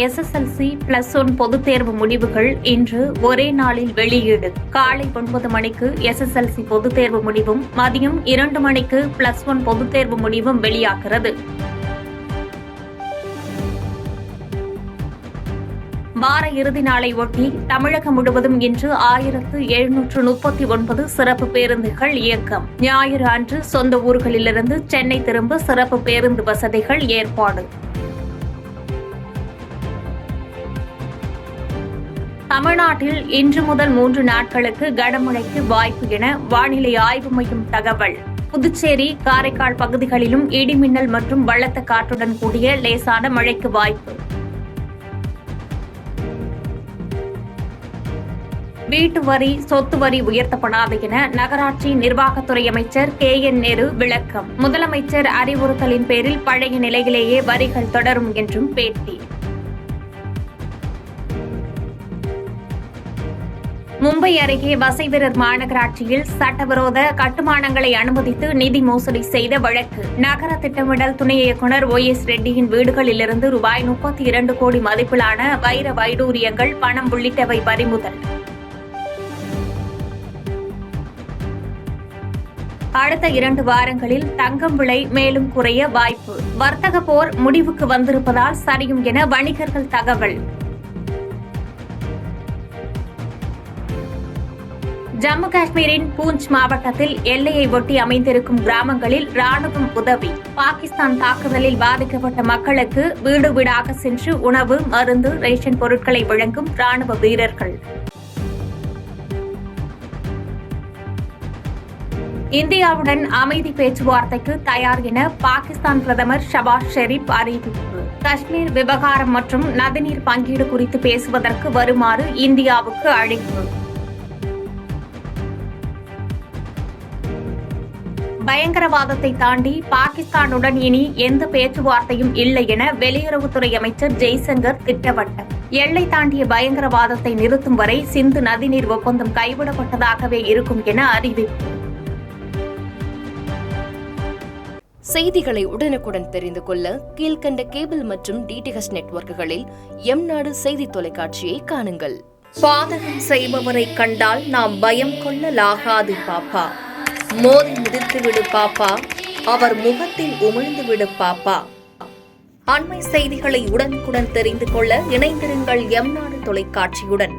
SSLC +1 பொதுத் தேர்வு முடிவுகள் இன்று ஒரே நாளில் வெளியீடு. காலை 9 மணிக்கு எஸ்எஸ்எல்சி பொதுத் தேர்வு முடிவும், மதியம் 2 மணிக்கு +1 பொதுத் தேர்வு முடிவும் வெளியாகிறது. வார இறுதி நாளை ஒட்டி தமிழகம் முழுவதும் இன்று 1739 சிறப்பு பேருந்துகள் இயக்கம். ஞாயிறு அன்று சொந்த ஊர்களிலிருந்து சென்னை திரும்ப சிறப்பு பேருந்து வசதிகள் ஏற்பாடு. தமிழ்நாட்டில் இன்று முதல் 3 நாட்களுக்கு கனமழைக்கு வாய்ப்பு என வானிலை ஆய்வு மையம் தகவல். புதுச்சேரி, காரைக்கால் பகுதிகளிலும் இடிமின்னல் மற்றும் பலத்த காற்றுடன் கூடிய லேசான மழைக்கு வாய்ப்பு. வீட்டு வரி, சொத்து வரி உயர்த்தப்படாது என நகராட்சி நிர்வாகத்துறை அமைச்சர் KN நேரு விளக்கம். முதலமைச்சர் அறிவுறுத்தலின் பேரில் பழைய நிலையிலேயே வரிகள் தொடரும் என்றும் பேட்டி. மும்பை அருகே வசைவீரர் மாநகராட்சியில் சட்டவிரோத கட்டுமானங்களை அனுமதித்து நிதி மோசடி செய்த வழக்கு. நகர திட்டமிடல் துணை இயக்குநர் OS ரெட்டியின் வீடுகளிலிருந்து ₹32 கோடி மதிப்பிலான வைர வைடூரியங்கள், பணம் உள்ளிட்டவை பறிமுதல். அடுத்த 2 வாரங்களில் தங்கம் விலை மேலும் குறைய வாய்ப்பு. வர்த்தக போர் முடிவுக்கு வந்திருப்பதால் சரியும் என வணிகர்கள் தகவல். ஜம்மு காஷ்மீரின் பூஞ்ச் மாவட்டத்தில் எல்லையை ஒட்டி அமைந்திருக்கும் கிராமங்களில் ராணுவம் உதவி. பாகிஸ்தான் தாக்குதலில் பாதிக்கப்பட்ட மக்களுக்கு வீடு வீடாக சென்று உணவு, மருந்து, ரேஷன் பொருட்களை வழங்கும் ராணுவ வீரர்கள். இந்தியாவுடன் அமைதி பேச்சுவார்த்தைக்கு தயார் என பாகிஸ்தான் பிரதமர் ஷபாஸ் ஷெரீப் அறிவிப்பு. காஷ்மீர் விவகாரம் மற்றும் நதிநீர் பங்கீடு குறித்து பேசுவதற்கு வருமாறு இந்தியாவுக்கு அழைப்பு. பயங்கரவாதத்தை தாண்டி பாகிஸ்தானுடன் இனி எந்த பேச்சுவார்த்தையும் இல்லை என வெளியுறவுத்துறை அமைச்சர் ஜெய்சங்கர் திட்டவட்டம். எல்லை தாண்டிய பயங்கரவாதத்தை நிறுத்தும் வரை சிந்து நதிநீர் ஒப்பந்தம் கைவிடப்பட்டதாகவே இருக்கும் என அறிவிப்பு. செய்திகளை உடனுக்குடன் தெரிந்து கொள்ள கீழ்கண்ட கேபிள் மற்றும் DTH நெட்வொர்க்குகளில் எம்நாடு செய்தி தொலைக்காட்சியை காணுங்கள். பாதகம் செய்பவரை கண்டால் நாம் பயம் கொள்ளலாகாது பாப்பா. மோதி மிதித்துவிடு பாப்பா, அவர் முகத்தில் உமிழ்ந்துவிடு பாப்பா. அண்மை செய்திகளை உடனுக்குடன் தெரிந்து கொள்ள இணைந்திருங்கள் எம்நாடு தொலைக்காட்சியுடன்.